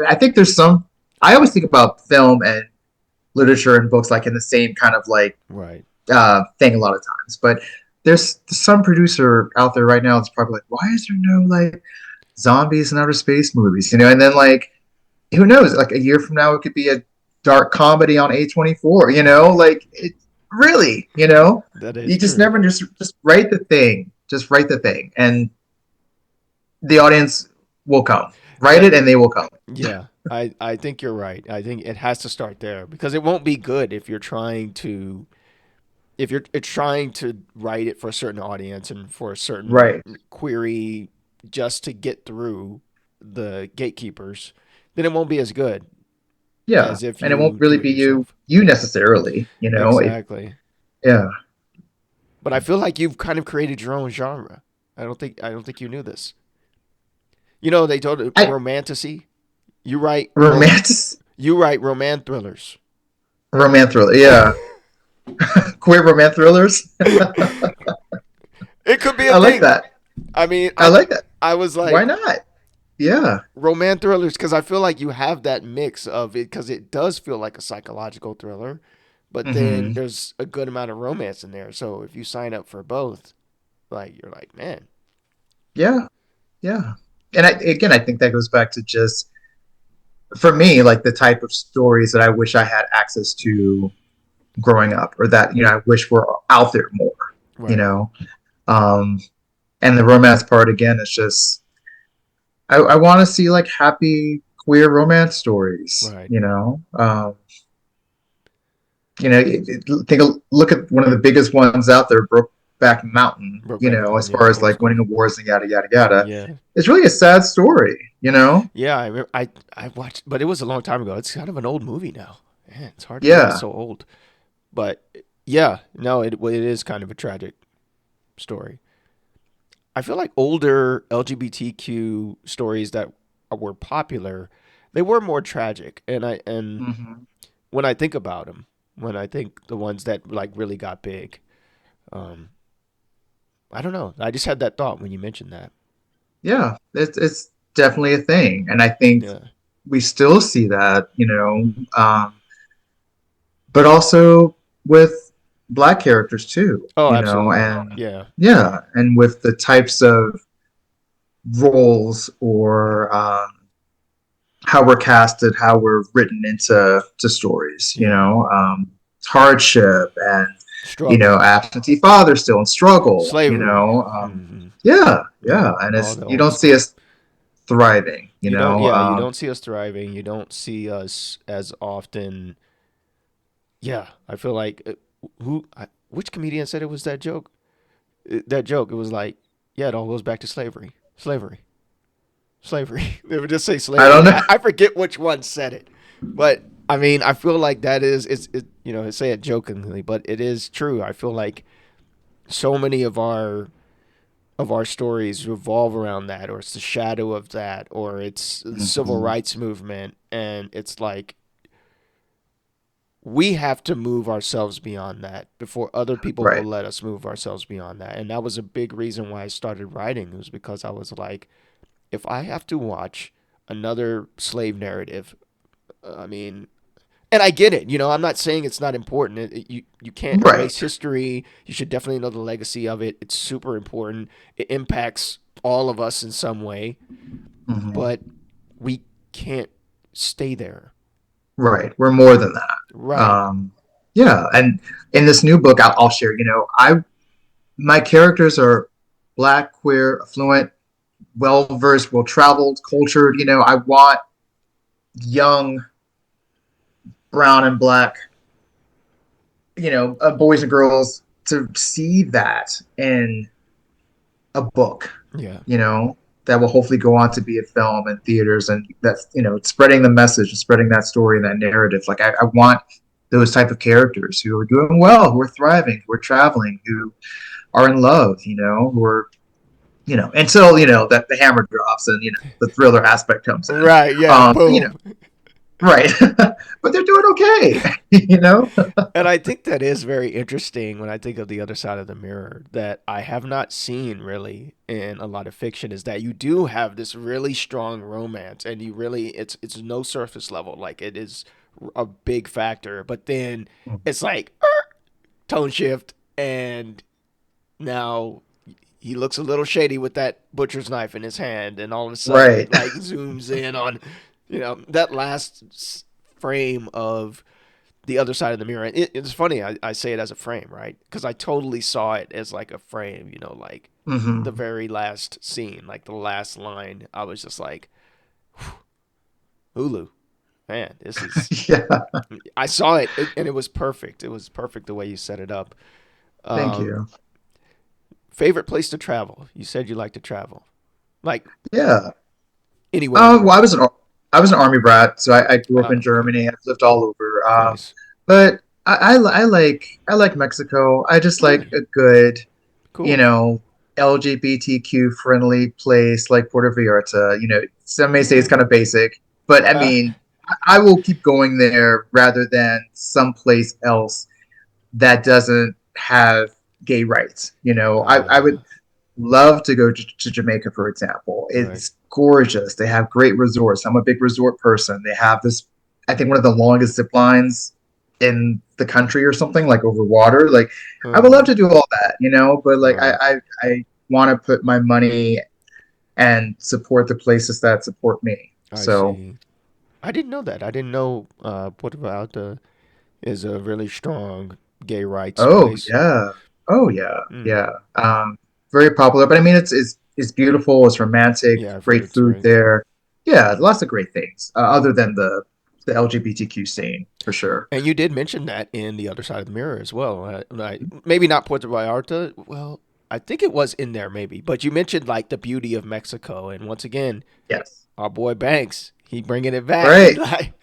I think there's some. I always think about film and literature and books like in the same kind of like Right. thing a lot of times. But there's some producer out there right now that's probably like, why is there no like zombies in outer space movies? And then like who knows? Like a year from now, it could be a dark comedy on A24. Like it really. That is You just true. never just write the thing. Just write the thing, and the audience will come. Write That it, and they will come. yeah. I think you're right. I think it has to start there because it won't be good if you're trying to write it for a certain audience and for a certain Right. query just to get through the gatekeepers, then it won't be as good Yeah, as if and it won't you really do it be you yourself. you necessarily. Exactly. Yeah. But I feel like you've kind of created your own genre. I don't think you knew this. They told it I romantasy. You write romance you write romance thrillers. romance thriller. Yeah, queer romance thrillers. It could be a I like thing. that. I mean, I like that. I was Why like not? Yeah. romantic thrillers because I feel like you have that mix of it because it does feel like a psychological thriller, but then Hmm. there's a good amount of romance in there. So if you sign up for both, like you're like, man, Yeah. Yeah. And again, I think that goes back to just for me, like the type of stories that I wish I had access to growing up, or that I wish were out there more. You right, know, um, and the romance part again is just I want to see like happy queer romance stories. right, Think look at one of the biggest ones out there, Brokeback Mountain. Brokeback As Mountain, yeah, far as old like winning school, awards and yada yada yada, yeah, it's really a sad story. You know, yeah. I remember, I watched, but it was a long time ago. It's kind of an old movie now. Man, it's hard to believe it's yeah. so old. But yeah, no, it is kind of a tragic story. I feel like older LGBTQ stories that were popular, they were more tragic. And Hmm. when I think about them, when I think the ones that like really got big, um, I don't know. I just had that thought when you mentioned that. Yeah, it's definitely a thing, and I think Yeah. we still see that. But also with black characters too. Oh, absolutely. And Yeah. yeah, and with the types of roles or how we're casted, how we're written into stories. Yeah. Hardship and Struggle. absentee father still in struggle. Slavery. Hmm. Yeah, yeah, Yeah. and All it's the you old don't see stuff. us thriving. You don't, yeah, you don't see us thriving. You don't see us as often. Yeah. I feel like, which comedian said it was that joke? That joke. It was like, yeah, it all goes back to slavery, slavery, slavery. They would just say I don't slavery. know. I forget which one said it, but I mean, I feel like that is say it jokingly, but it is true. I feel like so many of our stories revolve around that, or it's the shadow of that, or it's the civil Mhm. rights movement, and it's like we have to move ourselves beyond that before other people will Right. let us move ourselves beyond that. And that was a big reason why I started writing. It was because I was like, if I have to watch another slave narrative, I mean, and I get it. I'm not saying it's not important. You can't Right. erase history. You should definitely know the legacy of it. It's super important. It impacts all of us in some way, Hmm. but we can't stay there. Right. We're more than that. Right. Yeah, and in this new book, I'll share. I my characters are black, queer, affluent, well versed, well traveled, cultured. I want young brown and black, boys and girls to see that in a book. Yeah. You know, that will hopefully go on to be a film and theaters, and that's spreading the message and spreading that story and that narrative. Like I want those type of characters who are doing well, who are thriving, who are traveling, who are in love, who are until that the hammer drops and the thriller aspect comes in. Right. Yeah. Boom. Right, but they're doing okay. you know. And I think that is very interesting when I think of the other side of the mirror that I have not seen really in a lot of fiction is that you do have this really strong romance and you really it's no surface level like it is a big factor but then it's like tone shift and now he looks a little shady with that butcher's knife in his hand and all of a sudden Right. it like zooms in on that last frame of the other side of the mirror. It's funny. I say it as a frame, right? Because I totally saw it as like a frame. Like the Hmm. very last scene, like the last line. I was just like, Hulu, man, this is. Yeah. I saw it, and it was perfect. It was perfect the way you set it up. Thank Um, you. favorite place to travel? You said you like to travel, like Yeah. anywhere in the Well, world. I was an army brat, so I grew up in Okay, Germany. I've lived all over. nice. But I like Mexico. I just like Really a good, you cool. know, LGBTQ friendly place like Puerto Vallarta. Some may say it's Yeah. kind of basic, but I Uh, mean, I will keep going there rather than someplace else that doesn't have gay rights. I would uh, love to go to Jamaica, for example. Right. It's gorgeous. They have great resorts. I'm a big resort person. They have this, I think, one of the longest zip lines in the country or something, like over water. Like, I would love Uh, to do all that, but like, right. I want to put my money and support the places that support me. I So, see. I didn't know that. I didn't know Puerto Vallarta is a really strong gay rights oh place. yeah, oh yeah, Mm. yeah. Very popular, but I mean, it's beautiful. It's romantic. Yeah, I've heard Great it's food very. there. Yeah, lots of great things. Other than the LGBTQ scene, for sure. And you did mention that in the other side of the mirror as well. Maybe not Puerto Vallarta. Well, I think it was in there maybe, but you mentioned like the beauty of Mexico, and once again, Yes. our boy Banks, he bringing it back. He's Right. like,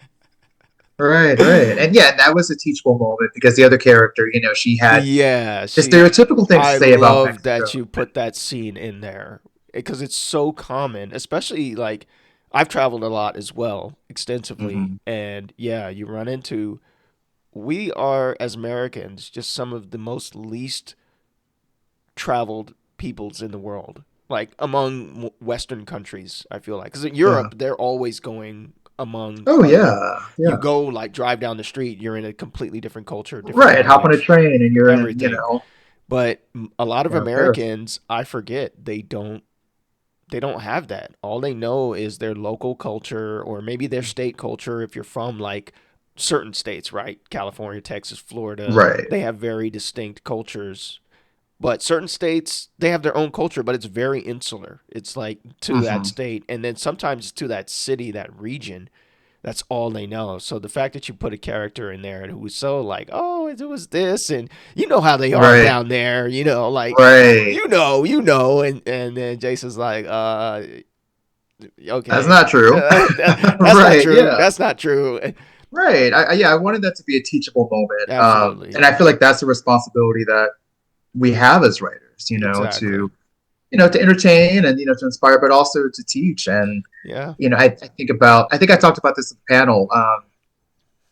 Right. Right. And yeah, that was a teachable moment because the other character, she had yeah, the she. stereotypical things to I say about love Mexico. that you put that scene in there because it's so common, especially like I've traveled a lot as well, extensively, Hmm. and yeah, you run into we are as Americans just some of the most least traveled peoples in the world, like among Western countries. I feel like because in Yeah. Europe they're always going among Oh other. yeah. You Yeah. go like drive down the street, you're in a completely different culture, different Right. Hop on a language, train and you're in, everything. But a lot of Paris. Americans, I forget, they don't have that. All they know is their local culture or maybe their state culture if you're from like certain states, right? California, Texas, Florida, Right. they have very distinct cultures. But certain states, they have their own culture, but it's very insular. It's like to that Hmm. state and then sometimes to that city, that region. That's all they know. So the fact that you put a character in there who was so like, oh, it was this, and you know how they are Right. down there, like Right. and then Jason's like, That's okay, not true. that's not Right. true. Yeah. That's not true. Right. Yeah, I wanted that to be a teachable moment. Absolutely, And I feel like that's a responsibility that we have as writers, exactly. to entertain and, to inspire, but also to teach. And, Yeah. I think I talked about this at the panel.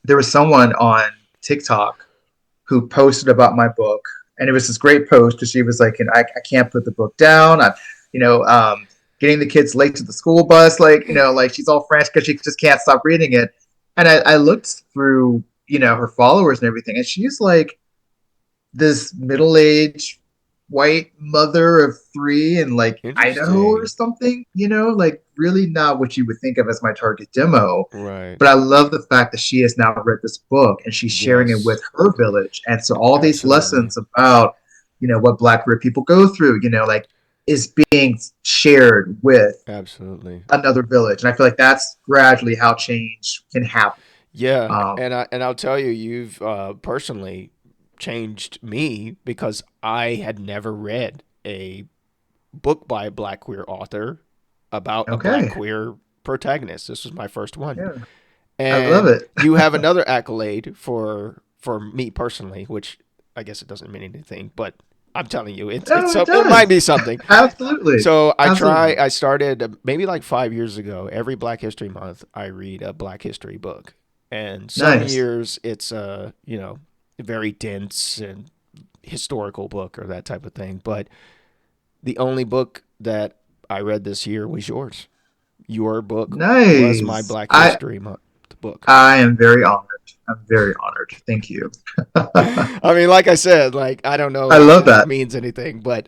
There was someone on TikTok who posted about my book, and it was this great post because she was like, I can't put the book down. I'm, you know, um, getting the kids late to the school bus, like she's all frantic because she just can't stop reading it. And I looked through, her followers and everything, and she's like this middle-aged white mother of three in like Idaho or Interesting. something, like really not what you would think of as my target demo. Right. But I love the fact that she has now read this book and she's sharing it with Yes. her village. And so all these Absolutely. lessons about, what Black queer people go through, like is being shared with Absolutely. another village. And I feel like that's gradually how change can happen. Yeah, Um, and I'll tell you, you've personally changed me because I had never read a book by a black queer author about a black okay. queer protagonist. This was my first one, Yeah. I love and it. you have another accolade for me personally, which I guess it doesn't mean anything, but I'm telling you, No, it it might does. be something. Absolutely. So Absolutely. I started maybe like 5 years ago. Every Black History Month, I read a Black History book, and some Nice. years it's a very dense and historical book or that type of thing. But the only book that I read this year was yours. Your book was my Nice. Black I History Month book. I am very honored. I'm very honored. Thank you. I mean, like I said, like I don't know I if love it that. means anything, but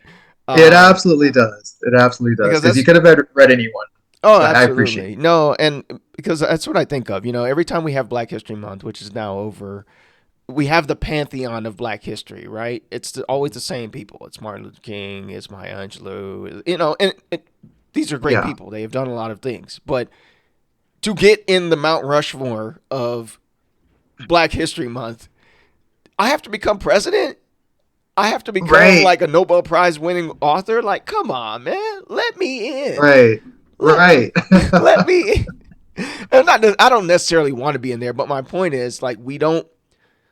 It um, absolutely does. It absolutely does. because Because you that's could have read anyone, oh, but I appreciate absolutely. No, and because that's what I think of. Every time we have Black History Month, which is now over, we have the pantheon of Black history, right? It's always the same people. It's Martin Luther King, it's Maya Angelou, and these are you. great Yeah. people. They have done a lot of things. But to get in the Mount Rushmore of Black History Month, I have to become president? I have to become Right. like a Nobel Prize winning author? Like, come on, man. Let me in. Right. Let Right. let me and not I don't necessarily want to be in there, but my point is like we don't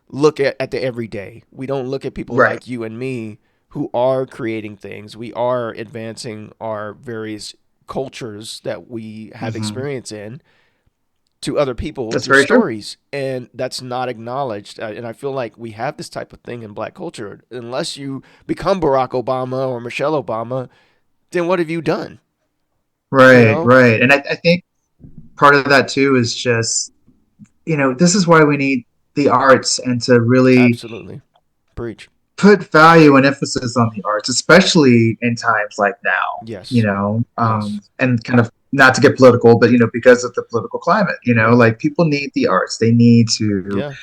look at the everyday. We don't look at people Right. like you and me who are creating things. We are advancing our various cultures that we have Hmm. experience in. to other people That's through very true. stories, and that's not acknowledged. And I feel like we have this type of thing in Black culture. Unless you become Barack Obama or Michelle Obama, then what have you done? You Right, know? right. And I think part of that too is just, this is why we need the arts and to really Absolutely. Preach. put value and emphasis on the arts, especially in times like now, Yes. Yes. and kind of not to get political, but, because of the political climate, Yep. like people need the arts. They need to Yeah.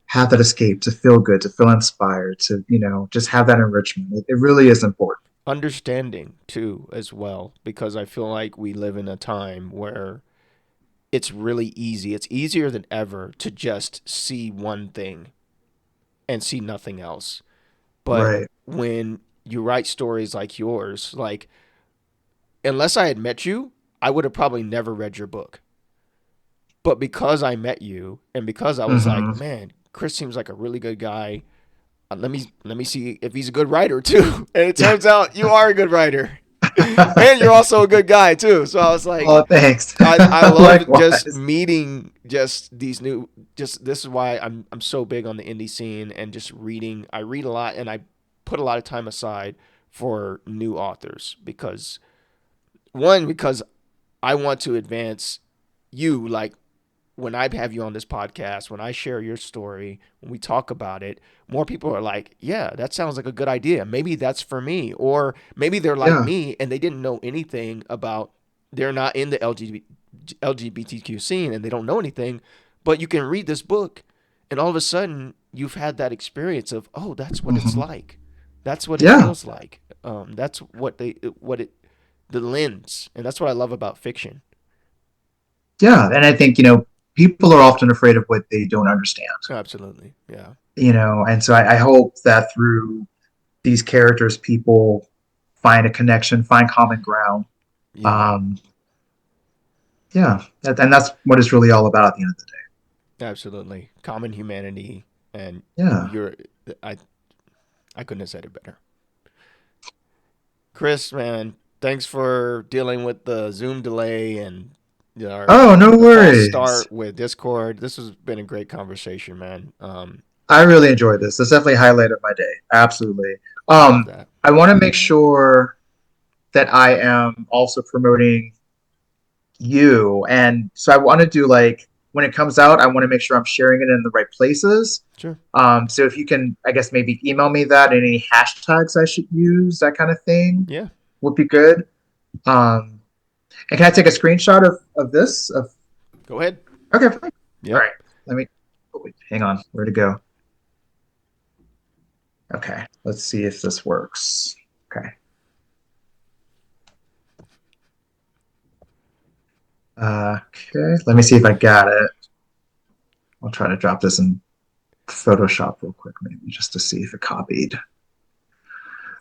have that escape, to feel good, to feel inspired, to, just have that enrichment. It really is important. Understanding too, as well, because I feel like we live in a time where it's really easy. It's easier than ever to just see one thing and see nothing else. But Right. when you write stories like yours, like, unless I had met you, I would have probably never read your book. But because I met you and because I was like, Hmm. man, Chris seems like a really good guy. Let me see if he's a good writer too. And it Yeah. turns out you are a good writer. And you're also a good guy too. So I was like, Oh, thanks. I love just Likewise. meeting just these new, just this is why I'm so big on the indie scene and just reading. I read a lot and I put a lot of time aside for new authors because one, because I want to advance you, like when I have you on this podcast, when I share your story, when we talk about it, more people are like, yeah, that sounds like a good idea. Maybe that's for me. Or maybe they're like Yeah. me and they didn't know anything about, they're not in the LGBTQ scene and they don't know anything, but you can read this book and all of a sudden you've had that experience of, oh, that's what it's Hmm. like. That's what it Yeah. feels like. That's the lens. And that's what I love about fiction. Yeah. And I think, people are often afraid of what they don't understand, Absolutely. Yeah. and so I hope that through these characters, people find a connection, find common ground. Yeah. Um, yeah. And that's what it's really all about at the end of the day. Absolutely. Common humanity and Yeah. you're I I couldn't have said it better. Chris, man, thanks for dealing with the Zoom delay and our Oh, no the false worries. start with Discord. This has been a great conversation, man. I really enjoyed this. This definitely highlighted my day. Absolutely. I love that. I want to make sure that I am also promoting you. And so I want to do, like, when it comes out, I want to make sure I'm sharing it in the right places. Sure. So if you can, I guess, maybe email me that and any hashtags I should use, that kind of thing Yeah. would be good. Um, and can I take a screenshot of this? Go ahead. Okay, fine. All Yep. right. Let me, oh, wait, hang on. Where to go? Okay. Let's see if this works. Okay. Okay. Let me see if I got it. I'll try to drop this in Photoshop real quick, maybe just to see if it copied.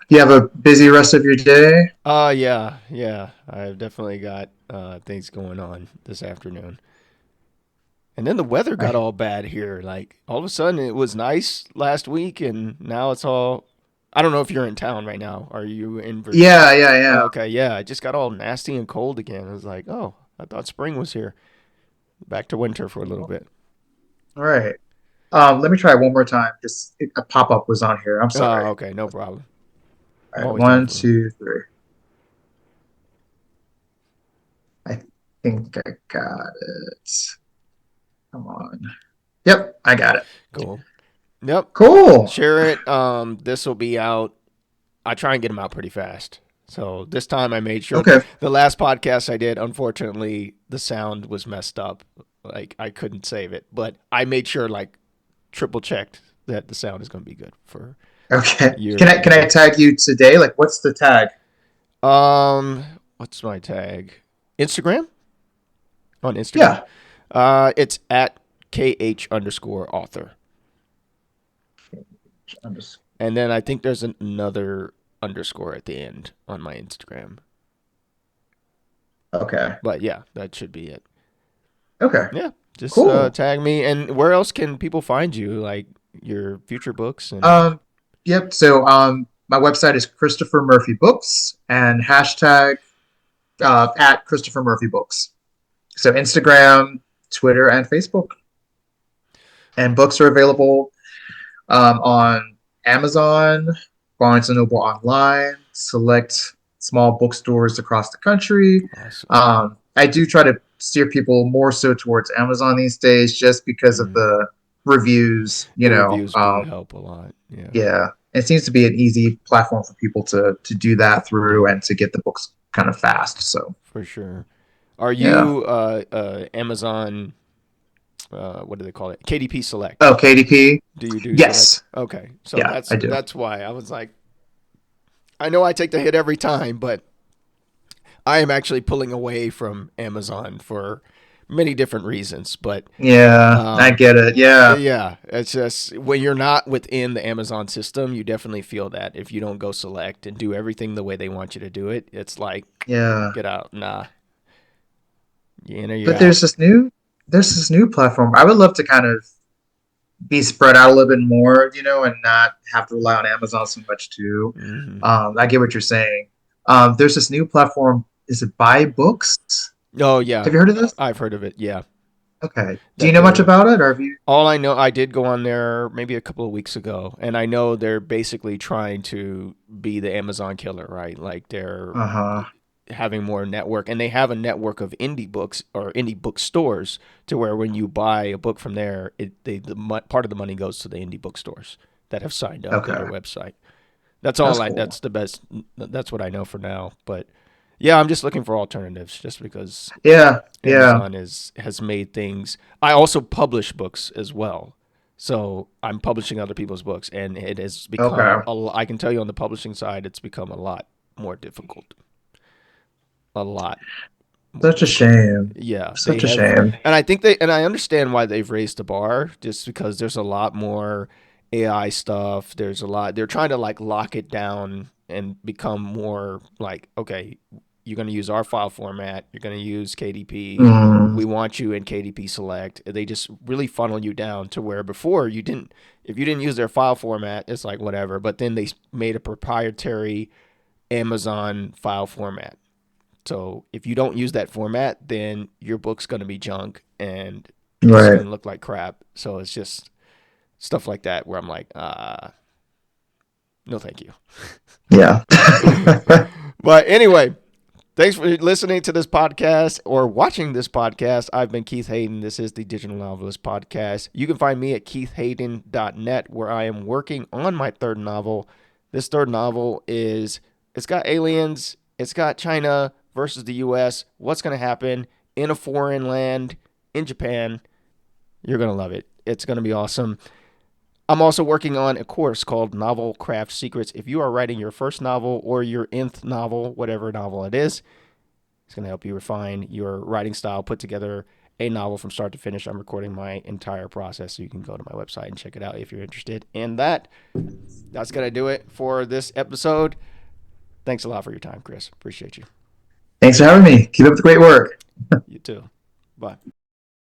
You have a busy rest of your day? Yeah, yeah. I've definitely got things going on this afternoon. And then the weather got I, all bad here. Like all of a sudden it was nice last week and now it's all, I don't know if you're in town right now. Are you in yeah, yeah, Oh, yeah. okay, yeah. It just got all nasty and cold again. I was like, "Oh, I thought spring was here." Back to winter for a little bit. All right. Let me try one more time. Just a pop up was on here. I'm sorry. Oh, okay, no problem. All I'm right. always down One, for them. two, three. I think I got it. Come on. Yep, I got it. Cool. Yep. Cool. Share it. This will be out. I try and get them out pretty fast. So this time I made sure. Okay. The last podcast I did, unfortunately, the sound was messed up. Like I couldn't save it, but I made sure, like, triple checked that the sound is going to be good for Okay. your Can I people. tag you today? Like, what's the tag? What's my tag? Instagram? On Instagram. Yeah. It's at KH underscore author. I'm just And then I think there's another underscore at the end on my Instagram. okay. But yeah, that should be it. Okay. Yeah, just Cool. tag me. And where else can people find you? Like your future books and. Um, yep. So my website is Christopher Murphy Books and hashtag at Christopher Murphy Books. So Instagram, Twitter and Facebook. And books are available on Amazon, Barnes and Noble online, select small bookstores across the country. Awesome. I do try to steer people more so towards Amazon these days, just because of Mm. the reviews. The reviews do help a lot. Yeah. Yeah, it seems to be an easy platform for people to do that through Yeah, and to get the books kind of fast. So for sure. Are yeah. you Amazon? What do they call it? KDP Select. Oh, KDP. Do you do Select? Yes. Okay, so Yeah, that's I do. that's why I was like, I know I take the hit every time, but I am actually pulling away from Amazon for many different reasons. But Yeah, I um, get it. Yeah, yeah, it's just when you're not within the Amazon system, you definitely feel that if you don't go select and do everything the way they want you to do it, it's like yeah. get out. Nah, you know you're But out. there's this new platform. I would love to kind of be spread out a little bit more, and not have to rely on Amazon so much too. Hmm. I get what you're saying. There's this new platform. Is it Buy Books? Oh yeah, Have you heard of this? I've heard of it. Yeah, Okay. Do you that know much they're about it, or have you? all I know. I did go on there maybe a couple of weeks ago, and I know they're basically trying to be the Amazon killer, right? Like they're Uh huh. having more network, and they have a network of indie books or indie bookstores to where when you buy a book from there, part of the money goes to the indie bookstores that have signed up to their Okay, website. That's all that's I. cool. That's the best. That's what I know for now. But yeah, I'm just looking for alternatives, just because Yeah, yeah. Amazon is has made things. I also publish books as well. So I'm publishing other people's books, and it has become Okay. I can tell you on the publishing side, it's become a lot more difficult. A lot more Such a difficult. shame. Yeah, they Such a have, shame. and I think and I understand why they've raised the bar, just because there's a lot more AI stuff. There's a lot. They're trying to like lock it down and become more like, okay, you're going to use our file format. You're going to use KDP. Mm, We want you in KDP Select. They just really funnel you down to where before you didn't. If you didn't use their file format, it's like whatever. But then they made a proprietary Amazon file format, so if you don't use that format, then your book's going to be junk and it's right. going to look like crap. So it's just stuff like that where I'm like, no, thank you. Yeah. But anyway, thanks for listening to this podcast or watching this podcast. I've been Keith Hayden. This is the Digital Novelist Podcast. You can find me at keithhayden.net, where I am working on my third novel. This third novel it's got aliens, it's got China versus the US. What's going to happen in a foreign land in Japan? You're going to love it. It's going to be awesome. I'm also working on a course called Novel Craft Secrets. If you are writing your first novel or your nth novel, whatever novel it is, it's going to help you refine your writing style, put together a novel from start to finish. I'm recording my entire process, so you can go to my website and check it out if you're interested in that. That's going to do it for this episode. Thanks a lot for your time, Chris. Appreciate you. Thanks for having me. Keep up the great work. You too. Bye.